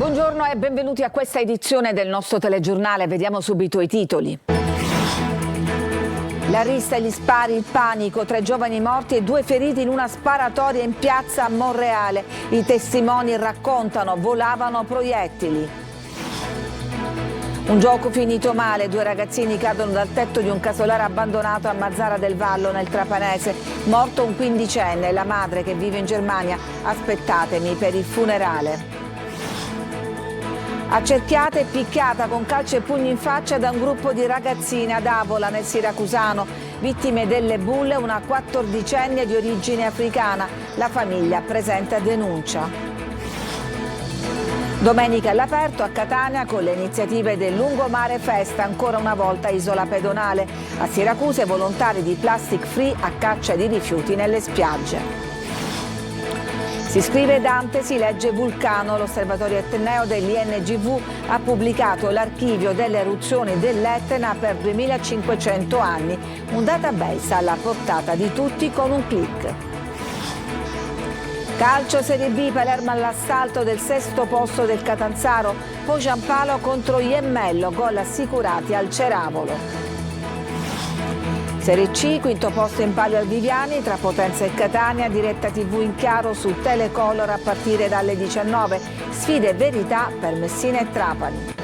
Buongiorno e benvenuti a questa edizione del nostro telegiornale. Vediamo subito i titoli. La rissa e gli spari, il panico, 3 giovani morti e 2 feriti in una sparatoria in piazza a Monreale. I testimoni raccontano, volavano proiettili. Un gioco finito male, 2 ragazzini cadono dal tetto di un casolare abbandonato a Mazzara del Vallo nel Trapanese. Morto un 15enne e la madre che vive in Germania. Aspettatemi per il funerale. Accerchiata e picchiata con calci e pugni in faccia da un gruppo di ragazzine ad Avola nel Siracusano. Vittime delle bulle una 14enne di origine africana. La famiglia presenta denuncia. Domenica all'aperto a Catania con le iniziative del Lungomare Festa, ancora una volta isola pedonale. A Siracusa volontari di Plastic Free a caccia di rifiuti nelle spiagge. Si scrive Dante, si legge Vulcano. L'Osservatorio Etneo dell'INGV ha pubblicato l'archivio delle eruzioni dell'Etna per 2500 anni, un database alla portata di tutti con un clic. Calcio Serie B, Palermo all'assalto del 6° posto del Catanzaro, poi Giampalo contro Iemmello, gol assicurati al Ceravolo. Serie C, 5° posto in palio al Viviani tra Potenza e Catania, diretta TV in chiaro su Telecolor a partire dalle 19. Sfide e verità per Messina e Trapani.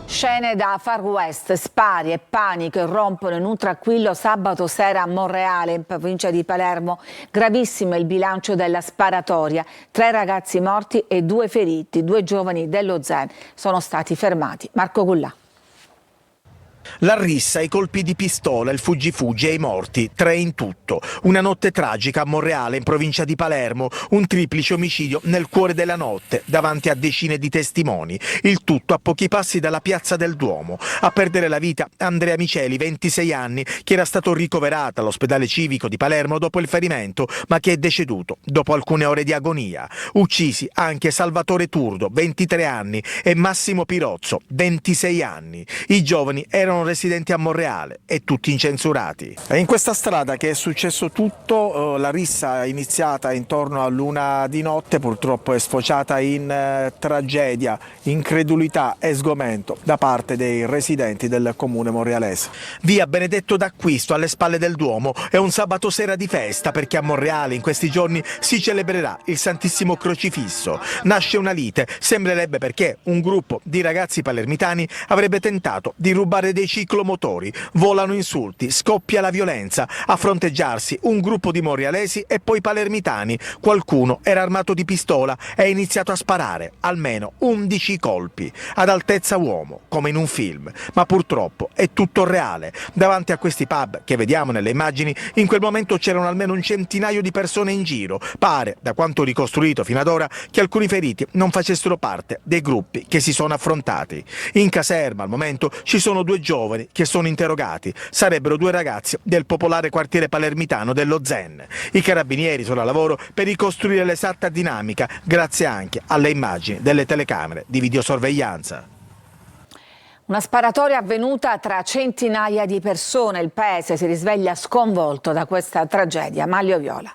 Scene da Far West, spari e panico irrompono in un tranquillo sabato sera a Monreale, in provincia di Palermo. Gravissimo il bilancio della sparatoria. 3 ragazzi morti e 2 feriti. 2 giovani dello Zen sono stati fermati. Marco Gullà. La rissa, i colpi di pistola, il fuggi-fuggi e i morti, 3 in tutto. Una notte tragica a Monreale, in provincia di Palermo, un triplice omicidio nel cuore della notte, davanti a decine di testimoni. Il tutto a pochi passi dalla piazza del Duomo. A perdere la vita Andrea Miceli, 26 anni, che era stato ricoverato all'ospedale civico di Palermo dopo il ferimento, ma che è deceduto dopo alcune ore di agonia. Uccisi anche Salvatore Turdo, 23 anni, e Massimo Pirozzo, 26 anni. I giovani erano residenti a Monreale e tutti incensurati. È in questa strada che è successo tutto. La rissa è iniziata intorno all'1 di notte, purtroppo è sfociata in tragedia, incredulità e sgomento da parte dei residenti del comune monrealese. Via Benedetto d'Acquisto, alle spalle del Duomo, è un sabato sera di festa perché a Monreale in questi giorni si celebrerà il Santissimo Crocifisso. Nasce una lite, sembrerebbe perché un gruppo di ragazzi palermitani avrebbe tentato di rubare dei ciclomotori, volano insulti, scoppia la violenza, a fronteggiarsi un gruppo di monrealesi e poi palermitani. Qualcuno era armato di pistola e ha iniziato a sparare, almeno 11 colpi, ad altezza uomo, come in un film. Ma purtroppo è tutto reale. Davanti a questi pub che vediamo nelle immagini, in quel momento c'erano almeno un centinaio di persone in giro. Pare, da quanto ricostruito fino ad ora, che alcuni feriti non facessero parte dei gruppi che si sono affrontati. In caserma al momento ci sono 2 giovani che sono interrogati. Sarebbero 2 ragazzi del popolare quartiere palermitano dello Zen. I carabinieri sono a lavoro per ricostruire l'esatta dinamica, grazie anche alle immagini delle telecamere di videosorveglianza. Una sparatoria avvenuta tra centinaia di persone. Il paese si risveglia sconvolto da questa tragedia. Maglio Viola.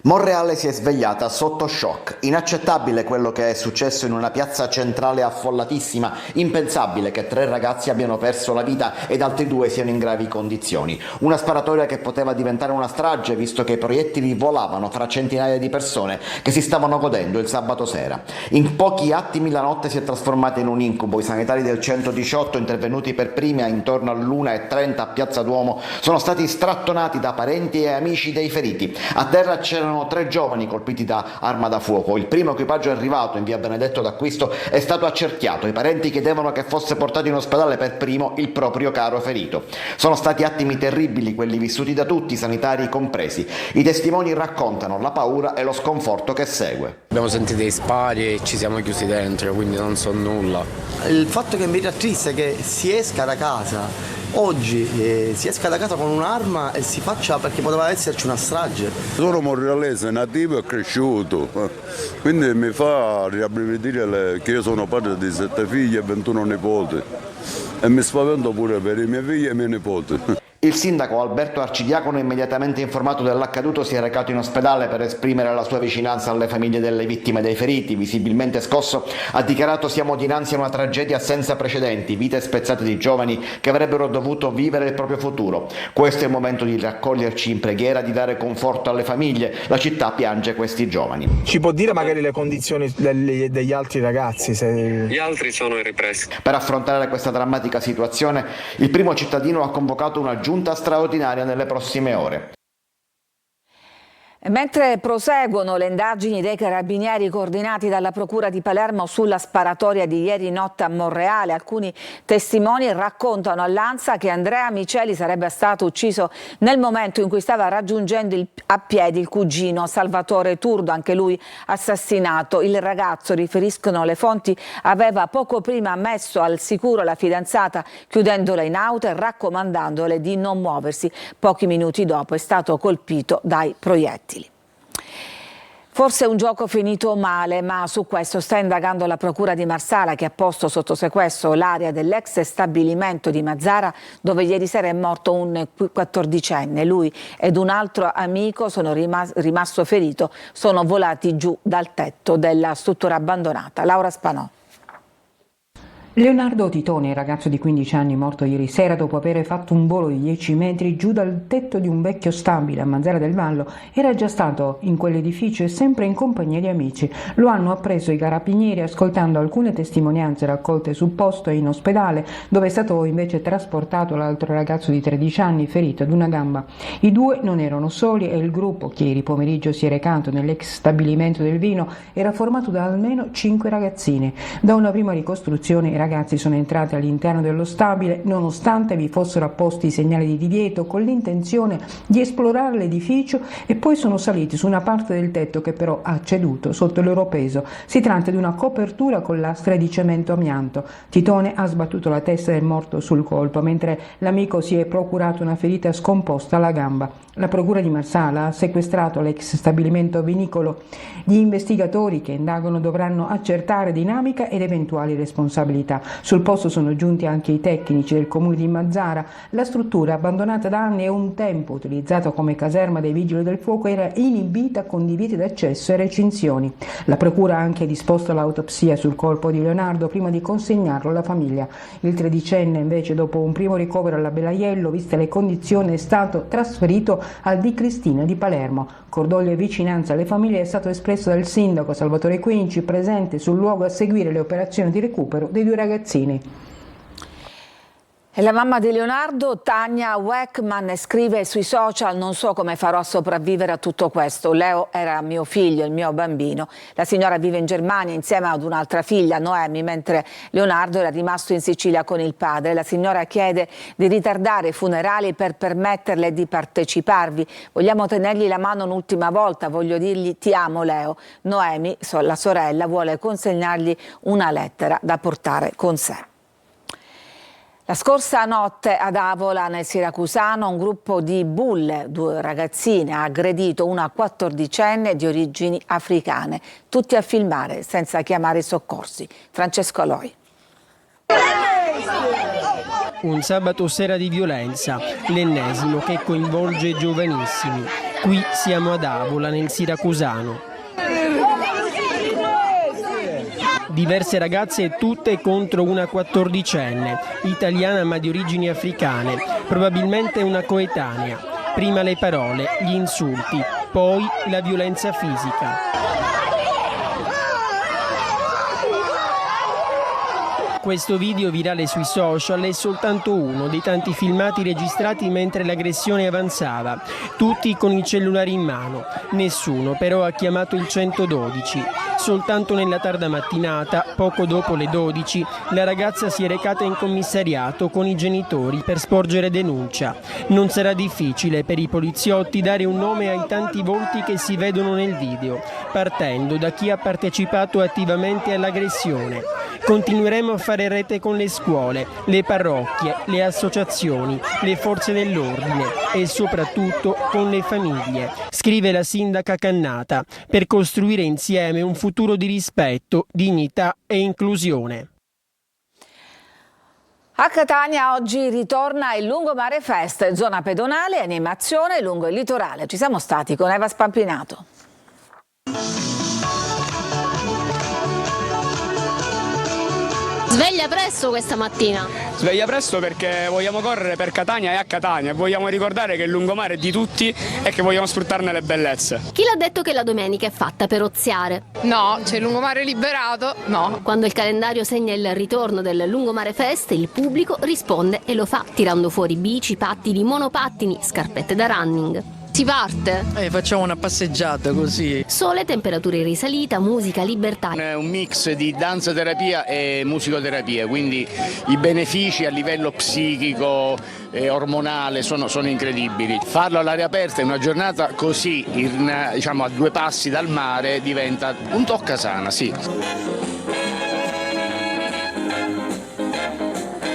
Monreale si è svegliata sotto shock. Inaccettabile quello che è successo in una piazza centrale affollatissima. Impensabile che 3 ragazzi abbiano perso la vita ed altri 2 siano in gravi condizioni. Una sparatoria che poteva diventare una strage, visto che i proiettili volavano fra centinaia di persone che si stavano godendo il sabato sera. In pochi attimi la notte si è trasformata in un incubo. I sanitari del 118, intervenuti per primi intorno all'1:30 a Piazza Duomo, sono stati strattonati da parenti e amici dei feriti. A terra c'erano 3 giovani colpiti da arma da fuoco. Il primo equipaggio arrivato in via Benedetto d'Acquisto è stato accerchiato. I parenti chiedevano che fosse portato in ospedale per primo il proprio caro ferito. Sono stati attimi terribili quelli vissuti da tutti, sanitari compresi. I testimoni raccontano la paura e lo sconforto che segue. Abbiamo sentito dei spari e ci siamo chiusi dentro, quindi non so nulla. Il fatto che mi rattrista è che si esca da casa oggi, si esca da casa con un'arma e si faccia, perché poteva esserci una strage. Sono monrealese, nativo e cresciuto, quindi mi fa riabbrividire che io sono padre di 7 figli e 21 nipoti e mi spavento pure per i miei figli e i miei nipoti. Il sindaco Alberto Arcidiacono, immediatamente informato dell'accaduto, si è recato in ospedale per esprimere la sua vicinanza alle famiglie delle vittime e dei feriti. Visibilmente scosso, ha dichiarato: siamo dinanzi a una tragedia senza precedenti, vite spezzate di giovani che avrebbero dovuto vivere il proprio futuro. Questo è il momento di raccoglierci in preghiera, di dare conforto alle famiglie. La città piange questi giovani. Ci può dire magari le condizioni degli altri ragazzi? Gli altri sono repressi. Per affrontare questa drammatica situazione, il primo cittadino ha convocato una giunta straordinaria nelle prossime ore. Mentre proseguono le indagini dei carabinieri coordinati dalla Procura di Palermo sulla sparatoria di ieri notte a Monreale, alcuni testimoni raccontano all'ANSA che Andrea Miceli sarebbe stato ucciso nel momento in cui stava raggiungendo a piedi il cugino Salvatore Turdo, anche lui assassinato. Il ragazzo, riferiscono le fonti, aveva poco prima messo al sicuro la fidanzata chiudendola in auto e raccomandandole di non muoversi. Pochi minuti dopo è stato colpito dai proiettili. Forse un gioco finito male, ma su questo sta indagando la Procura di Marsala, che ha posto sotto sequestro l'area dell'ex stabilimento di Mazara, dove ieri sera è morto un 14enne. Lui ed un altro amico rimasto ferito, sono volati giù dal tetto della struttura abbandonata. Laura Spanò. Leonardo Titone, ragazzo di 15 anni morto ieri sera dopo aver fatto un volo di 10 metri giù dal tetto di un vecchio stabile a Mazara del Vallo, era già stato in quell'edificio e sempre in compagnia di amici. Lo hanno appreso i carabinieri ascoltando alcune testimonianze raccolte sul posto e in ospedale, dove è stato invece trasportato l'altro ragazzo di 13 anni ferito ad una gamba. I due non erano soli e il gruppo che ieri pomeriggio si è recato nell'ex stabilimento del vino era formato da almeno 5 ragazzini. Da una prima ricostruzione i ragazzi sono entrati all'interno dello stabile nonostante vi fossero apposti segnali di divieto, con l'intenzione di esplorare l'edificio, e poi sono saliti su una parte del tetto che però ha ceduto sotto il loro peso. Si tratta di una copertura con lastre di cemento amianto. Titone ha sbattuto la testa del morto sul colpo, mentre l'amico si è procurato una ferita scomposta alla gamba. La Procura di Marsala ha sequestrato l'ex stabilimento vinicolo. Gli investigatori che indagano dovranno accertare dinamica ed eventuali responsabilità. Sul posto sono giunti anche i tecnici del comune di Mazara. La struttura, abbandonata da anni e un tempo utilizzata come caserma dei vigili del fuoco, era inibita con divieti d'accesso e recinzioni. La procura ha anche disposto l'autopsia sul corpo di Leonardo prima di consegnarlo alla famiglia. Il 13enne invece, dopo un primo ricovero alla Belaiello, viste le condizioni, è stato trasferito al Di Cristina di Palermo. Cordoglio e vicinanza alle famiglie è stato espresso dal sindaco Salvatore Quinci, presente sul luogo a seguire le operazioni di recupero dei due ragazzini. E la mamma di Leonardo, Tania Weckman, scrive sui social: non so come farò a sopravvivere a tutto questo. Leo era mio figlio, il mio bambino. La signora vive in Germania insieme ad un'altra figlia, Noemi, mentre Leonardo era rimasto in Sicilia con il padre. La signora chiede di ritardare i funerali per permetterle di parteciparvi. Vogliamo tenergli la mano un'ultima volta, voglio dirgli ti amo Leo. Noemi, la sorella, vuole consegnargli una lettera da portare con sé. La scorsa notte ad Avola, nel siracusano, un gruppo di bulle, 2 ragazzine, ha aggredito una 14enne di origini africane. Tutti a filmare senza chiamare i soccorsi. Francesco Aloi. Un sabato sera di violenza, l'ennesimo che coinvolge giovanissimi. Qui siamo ad Avola, nel siracusano. Diverse ragazze, tutte contro una 14enne, italiana ma di origini africane, probabilmente una coetanea. Prima le parole, gli insulti, poi la violenza fisica. Questo video virale sui social è soltanto uno dei tanti filmati registrati mentre l'aggressione avanzava, tutti con i cellulari in mano. Nessuno però ha chiamato il 112. Soltanto nella tarda mattinata, poco dopo le 12, la ragazza si è recata in commissariato con i genitori per sporgere denuncia. Non sarà difficile per i poliziotti dare un nome ai tanti volti che si vedono nel video, partendo da chi ha partecipato attivamente all'aggressione. Continueremo a fare rete con le scuole, le parrocchie, le associazioni, le forze dell'ordine e soprattutto con le famiglie, scrive la sindaca Cannata, per costruire insieme un futuro di rispetto, dignità e inclusione. A Catania oggi ritorna il Lungomare Fest, zona pedonale e animazione lungo il litorale. Ci siamo stati con Eva Spampinato. Sveglia presto questa mattina. Sveglia presto perché vogliamo correre per Catania e a Catania e vogliamo ricordare che il lungomare è di tutti e che vogliamo sfruttarne le bellezze. Chi l'ha detto che la domenica è fatta per oziare? No, c'è il lungomare liberato, no. Quando il calendario segna il ritorno del Lungomare Fest, il pubblico risponde e lo fa tirando fuori bici, pattini, monopattini, scarpette da running. Si parte? Facciamo una passeggiata così. Sole, temperature in risalita, musica, libertà. È un mix di danzaterapia e musicoterapia, quindi i benefici a livello psichico e ormonale sono incredibili. Farlo all'aria aperta in una giornata così, diciamo a 2 passi dal mare, diventa un toccasana, sì.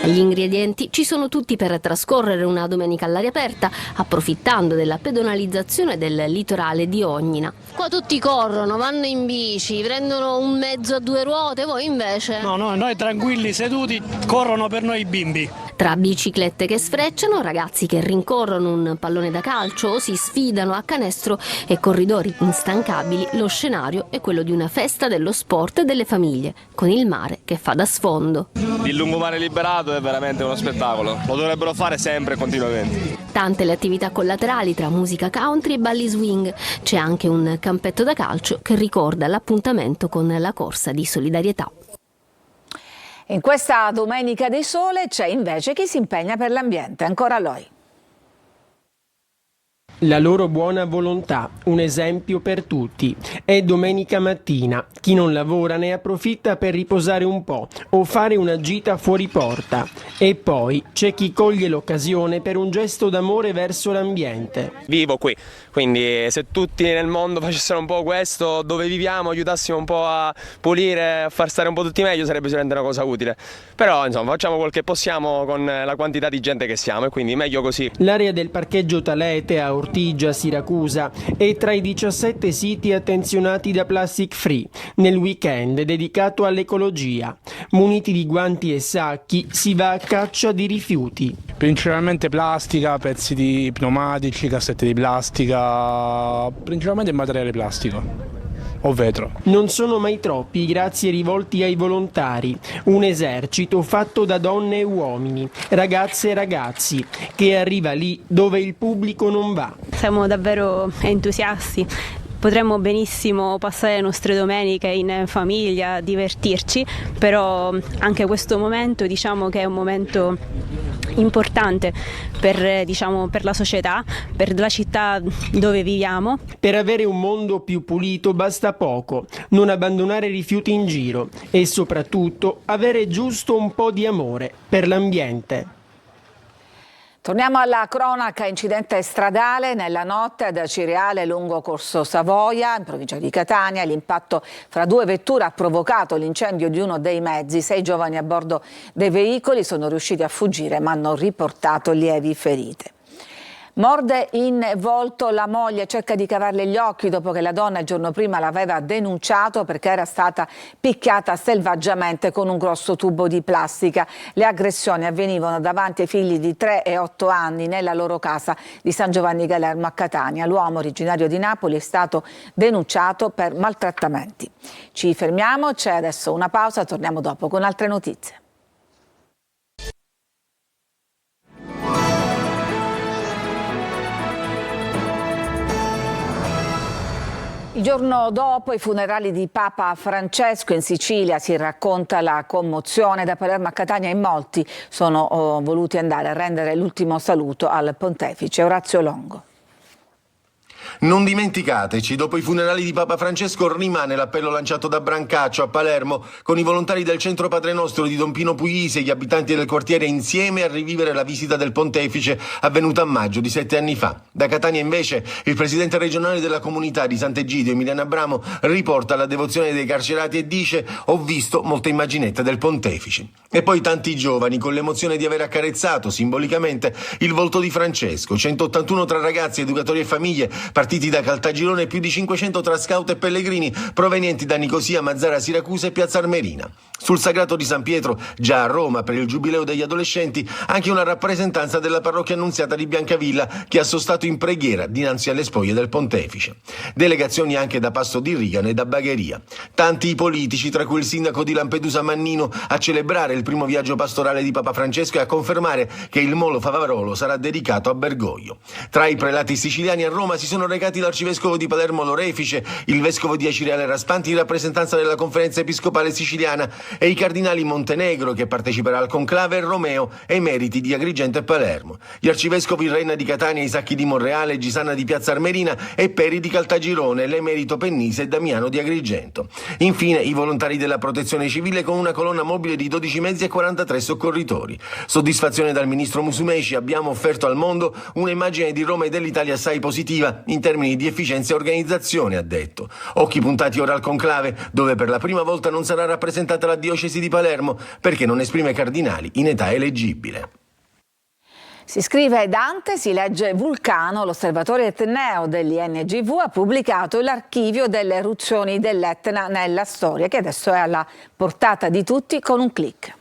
Gli ingredienti ci sono tutti per trascorrere una domenica all'aria aperta, approfittando della pedonalizzazione del litorale di Ognina. Qua tutti corrono, vanno in bici, prendono un mezzo a 2 ruote, voi invece? No, noi tranquilli, seduti, corrono per noi i bimbi. Tra biciclette che sfrecciano, ragazzi che rincorrono un pallone da calcio o si sfidano a canestro e corridori instancabili, lo scenario è quello di una festa dello sport e delle famiglie, con il mare che fa da sfondo. Il lungomare liberato è veramente uno spettacolo, lo dovrebbero fare sempre e continuamente. Tante le attività collaterali tra musica country e balli swing. C'è anche un campetto da calcio che ricorda l'appuntamento con la corsa di solidarietà. In questa Domenica di Sole c'è invece chi si impegna per l'ambiente. Ancora Loi. La loro buona volontà, un esempio per tutti. È domenica mattina, chi non lavora ne approfitta per riposare un po' o fare una gita fuori porta. E poi c'è chi coglie l'occasione per un gesto d'amore verso l'ambiente. Vivo qui, quindi se tutti nel mondo facessero un po' questo, dove viviamo, aiutassimo un po' a pulire, a far stare un po' tutti meglio, sarebbe sicuramente una cosa utile. Però insomma facciamo quel che possiamo con la quantità di gente che siamo e quindi meglio così. L'area del parcheggio Talete a Ortigia, Siracusa, è tra i 17 siti attenzionati da Plastic Free nel weekend dedicato all'ecologia. Muniti di guanti e sacchi si va a caccia di rifiuti. Principalmente plastica, pezzi di pneumatici, cassette di plastica, principalmente materiale plastico o vetro. Non sono mai troppi i grazie rivolti ai volontari, un esercito fatto da donne e uomini, ragazze e ragazzi, che arriva lì dove il pubblico non va. Siamo davvero entusiasti. Potremmo benissimo passare le nostre domeniche in famiglia, divertirci, però anche questo momento diciamo che è un momento importante per la società, per la città dove viviamo. Per avere un mondo più pulito basta poco, non abbandonare rifiuti in giro e soprattutto avere giusto un po' di amore per l'ambiente. Torniamo alla cronaca, incidente stradale nella notte ad Cireale lungo Corso Savoia, in provincia di Catania. L'impatto fra 2 vetture ha provocato l'incendio di uno dei mezzi. 6 giovani a bordo dei veicoli sono riusciti a fuggire ma hanno riportato lievi ferite. Morde in volto la moglie, cerca di cavarle gli occhi dopo che la donna il giorno prima l'aveva denunciato perché era stata picchiata selvaggiamente con un grosso tubo di plastica. Le aggressioni avvenivano davanti ai figli di 3 e 8 anni nella loro casa di San Giovanni Galermo a Catania. L'uomo originario di Napoli è stato denunciato per maltrattamenti. Ci fermiamo, c'è adesso una pausa, torniamo dopo con altre notizie. Il giorno dopo i funerali di Papa Francesco in Sicilia si racconta la commozione. Da Palermo a Catania in molti sono voluti andare a rendere l'ultimo saluto al pontefice. Orazio Longo. Non dimenticateci, dopo i funerali di Papa Francesco rimane l'appello lanciato da Brancaccio a Palermo con i volontari del Centro Padre Nostro di Don Pino Puglisi e gli abitanti del quartiere insieme a rivivere la visita del pontefice avvenuta a maggio di 7 anni fa. Da Catania invece il presidente regionale della comunità di Sant'Egidio, Emiliano Abramo, riporta la devozione dei carcerati e dice: ho visto molte immaginette del pontefice. E poi tanti giovani con l'emozione di aver accarezzato simbolicamente il volto di Francesco. 181 tra ragazzi, educatori e famiglie Partiti da Caltagirone più di 500 tra scout e pellegrini provenienti da Nicosia, Mazara, Siracusa e Piazza Armerina. Sul Sagrato di San Pietro, già a Roma per il Giubileo degli adolescenti, anche una rappresentanza della parrocchia annunziata di Biancavilla che ha sostato in preghiera dinanzi alle spoglie del pontefice. Delegazioni anche da Passo di Rigano e da Bagheria. Tanti i politici, tra cui il sindaco di Lampedusa Mannino, a celebrare il primo viaggio pastorale di Papa Francesco e a confermare che il Molo Favarolo sarà dedicato a Bergoglio. Tra i prelati siciliani a Roma si sono recati l'arcivescovo di Palermo Lorefice, il vescovo di Acireale Raspanti in rappresentanza della Conferenza Episcopale Siciliana e i cardinali Montenegro, che parteciperà al conclave, Romeo e Emeriti di Agrigento e Palermo. Gli arcivescovi Renna di Catania, Isacchi di Monreale, Gisanna di Piazza Armerina e Peri di Caltagirone, l'Emerito Pennise e Damiano di Agrigento. Infine i volontari della Protezione Civile con una colonna mobile di 12 mezzi e 43 soccorritori. Soddisfazione dal ministro Musumeci: abbiamo offerto al mondo un'immagine di Roma e dell'Italia assai positiva in termini di efficienza e organizzazione, ha detto. Occhi puntati ora al conclave, dove per la prima volta non sarà rappresentata la diocesi di Palermo perché non esprime cardinali in età eleggibile. Si scrive Dante, si legge Vulcano. L'osservatorio etneo dell'INGV ha pubblicato l'archivio delle eruzioni dell'Etna nella storia, che adesso è alla portata di tutti con un clic.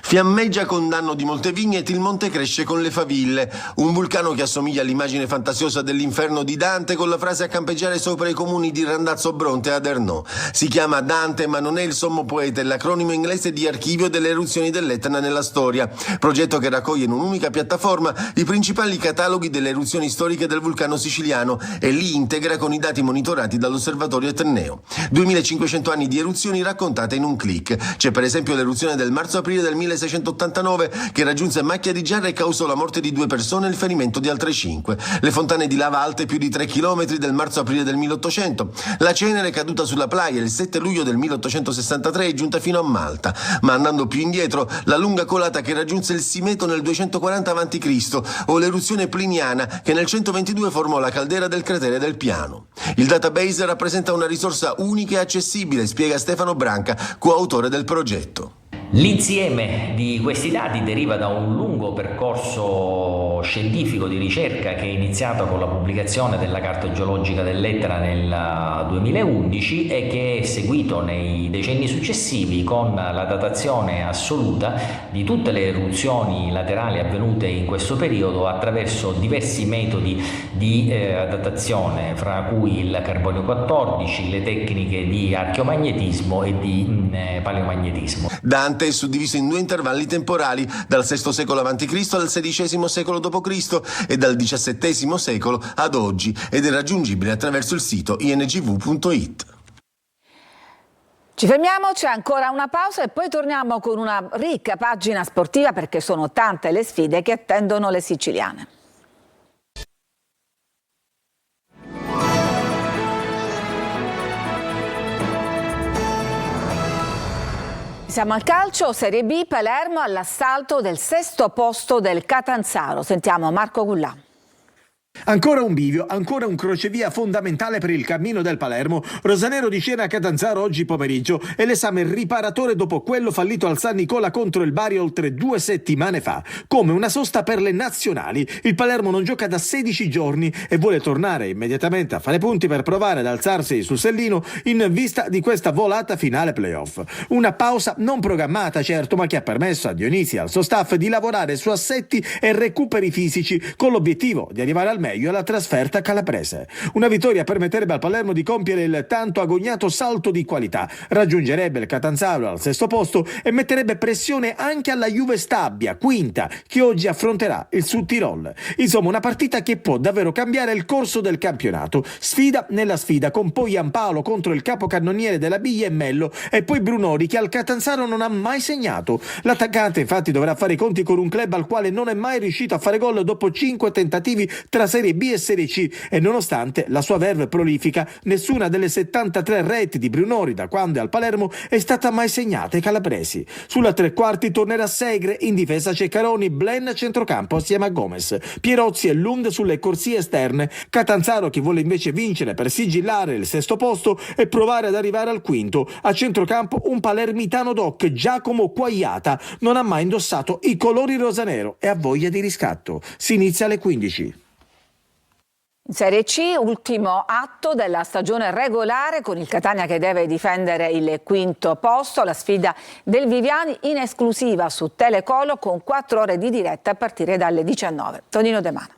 Fiammeggia con danno di molte vigneti, il monte cresce con le faville. Un vulcano che assomiglia all'immagine fantasiosa dell'inferno di Dante, con la frase a campeggiare sopra i comuni di Randazzo Bronte e Adernò. Si chiama Dante, ma non è il sommo poeta, è l'acronimo inglese di Archivio delle eruzioni dell'Etna nella storia, progetto che raccoglie in un'unica piattaforma i principali cataloghi delle eruzioni storiche del vulcano siciliano e li integra con i dati monitorati dall'osservatorio etneo. 2500 anni di eruzioni raccontate in un clic. C'è per esempio l'eruzione del marzo-aprile del 1689 che raggiunse Macchia di Giarra e causò la morte di 2 persone e il ferimento di altre 5. Le fontane di lava alte più di 3 chilometri del marzo-aprile del 1800. La cenere caduta sulla playa il 7 luglio del 1863 è giunta fino a Malta, ma andando più indietro la lunga colata che raggiunse il Simeto nel 240 a.C. o l'eruzione pliniana che nel 122 formò la caldera del cratere del Piano. Il database rappresenta una risorsa unica e accessibile, spiega Stefano Branca, coautore del progetto. L'insieme di questi dati deriva da un lungo percorso scientifico di ricerca che è iniziato con la pubblicazione della Carta geologica dell'Etna nel 2011 e che è seguito nei decenni successivi con la datazione assoluta di tutte le eruzioni laterali avvenute in questo periodo attraverso diversi metodi di datazione, fra cui il carbonio 14, le tecniche di archeomagnetismo e di paleomagnetismo. Dante è suddiviso in 2 intervalli temporali, dal VI secolo a.C. al XVI secolo d.C. e dal XVII secolo ad oggi, ed è raggiungibile attraverso il sito ingv.it. Ci fermiamo, c'è ancora una pausa e poi torniamo con una ricca pagina sportiva, perché sono tante le sfide che attendono le siciliane. Siamo al calcio, Serie B, Palermo all'assalto del 6° posto del Catanzaro. Sentiamo Marco Gullà. Ancora un bivio, ancora un crocevia fondamentale per il cammino del Palermo. Rosanero di Siena a Catanzaro oggi pomeriggio e l'esame riparatore dopo quello fallito al San Nicola contro il Bari oltre 2 settimane fa. Come una sosta per le nazionali. Il Palermo non gioca da 16 giorni e vuole tornare immediatamente a fare punti per provare ad alzarsi sul sellino in vista di questa volata finale playoff. Una pausa non programmata, certo, ma che ha permesso a Dionisi e al suo staff di lavorare su assetti e recuperi fisici con l'obiettivo di arrivare al meglio alla trasferta calabrese. Una vittoria permetterebbe al Palermo di compiere il tanto agognato salto di qualità, raggiungerebbe il Catanzaro al 6° posto e metterebbe pressione anche alla Juve Stabia, quinta, che oggi affronterà il Sud Tirol. Insomma, una partita che può davvero cambiare il corso del campionato. Sfida nella sfida, con poi Giampaolo contro il capocannoniere della Biglia e Mello e poi Brunori, che al Catanzaro non ha mai segnato. L'attaccante infatti dovrà fare i conti con un club al quale non è mai riuscito a fare gol dopo 5 tentativi tra Serie B e Serie C, e nonostante la sua verve prolifica, nessuna delle 73 reti di Brunori da quando è al Palermo è stata mai segnata ai calabresi. Sulla tre quarti tornerà Segre, in difesa Ceccaroni, Blen a centrocampo assieme a Gomez, Pierozzi e Lund sulle corsie esterne. Catanzaro che vuole invece vincere per sigillare il 6° posto e provare ad arrivare al 5º. A centrocampo un palermitano doc, Giacomo Quagliata, non ha mai indossato i colori rosanero e ha voglia di riscatto. Si inizia alle 15. In Serie C, ultimo atto della stagione regolare con il Catania che deve difendere il quinto posto. La sfida del Viviani in esclusiva su Telecolo con 4 ore di diretta a partire dalle 19. Tonino De Mano.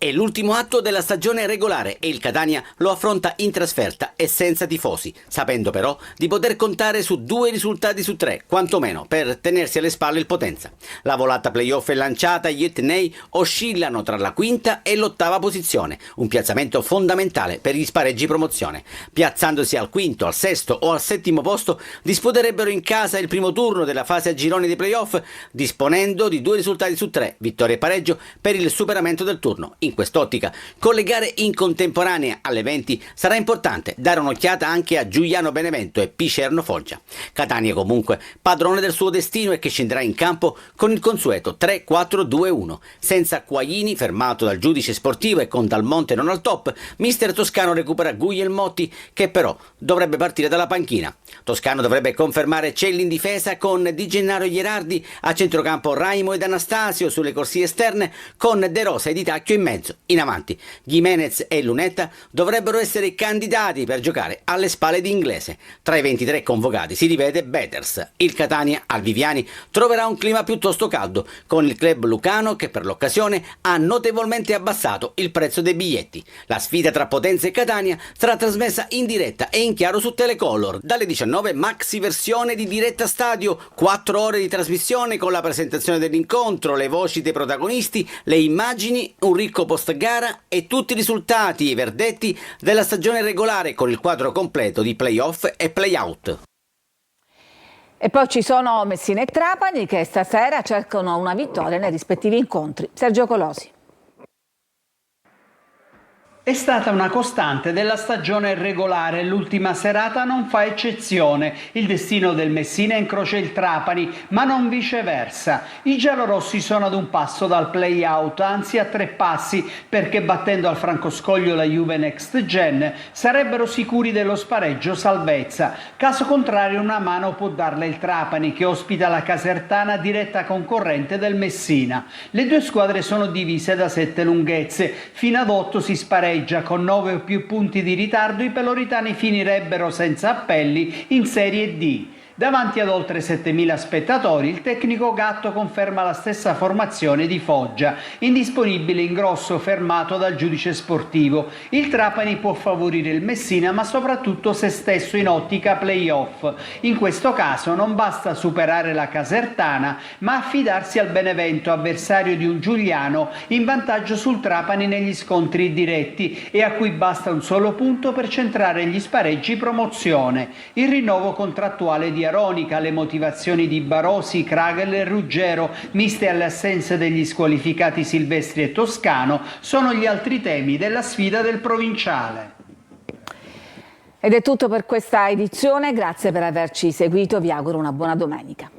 È l'ultimo atto della stagione regolare e il Catania lo affronta in trasferta e senza tifosi, sapendo però di poter contare su 2 risultati su 3, quantomeno, per tenersi alle spalle il Potenza. La volata playoff è lanciata e gli etnei oscillano tra la quinta e l'8ª posizione, un piazzamento fondamentale per gli spareggi promozione. Piazzandosi al quinto, al sesto o al 7° posto, disputerebbero in casa il primo turno della fase a gironi dei playoff, disponendo di 2 risultati su 3, vittoria e pareggio, per il superamento del turno. In quest'ottica, collegare in contemporanea alle 20 sarà importante dare un'occhiata anche a Giuliano Benevento e Picerno Foggia. Catania comunque padrone del suo destino e che scenderà in campo con il consueto 3-4-2-1. Senza Quaglini, fermato dal giudice sportivo, e con Dal Monte non al top, mister Toscano recupera Guglielmotti, che però dovrebbe partire dalla panchina. Toscano dovrebbe confermare Celli in difesa con Di Gennaro e Gherardi, a centrocampo Raimo ed Anastasio, sulle corsie esterne con De Rosa e Di Tacchio in mezzo. In avanti, Gimenez e Lunetta dovrebbero essere candidati per giocare alle spalle di Inglese. Tra i 23 convocati si rivede Betters. Il Catania al Viviani troverà un clima piuttosto caldo, con il club lucano che per l'occasione ha notevolmente abbassato il prezzo dei biglietti. La sfida tra Potenza e Catania sarà trasmessa in diretta e in chiaro su Telecolor. Dalle 19 maxi versione di diretta stadio, 4 ore di trasmissione con la presentazione dell'incontro, le voci dei protagonisti, le immagini, un ricco post gara e tutti i risultati e i verdetti della stagione regolare con il quadro completo di play-off e play-out. E poi ci sono Messina e Trapani che stasera cercano una vittoria nei rispettivi incontri. Sergio Colosi. È stata una costante della stagione regolare, l'ultima serata non fa eccezione. Il destino del Messina incrocia il Trapani, ma non viceversa. I giallorossi sono ad un passo dal play-out, anzi a 3 passi, perché battendo al Francoscoglio la Juve Next Gen sarebbero sicuri dello spareggio salvezza. Caso contrario una mano può darla il Trapani, che ospita la Casertana, diretta concorrente del Messina. Le 2 squadre sono divise da 7 lunghezze, fino ad 8 si spareggia. Con 9 o più punti di ritardo i peloritani finirebbero senza appelli in Serie D. Davanti ad oltre 7.000 spettatori, il tecnico Gatto conferma la stessa formazione di Foggia, indisponibile in grosso fermato dal giudice sportivo. Il Trapani può favorire il Messina, ma soprattutto se stesso in ottica play-off. In questo caso non basta superare la Casertana, ma affidarsi al Benevento, avversario di un Giuliano in vantaggio sul Trapani negli scontri diretti e a cui basta un solo punto per centrare gli spareggi promozione. Il rinnovo contrattuale di Aronica, le motivazioni di Barosi, Kragel e Ruggero, miste alle assenze degli squalificati Silvestri e Toscano, sono gli altri temi della sfida del provinciale. Ed è tutto per questa edizione, grazie per averci seguito, vi auguro una buona domenica.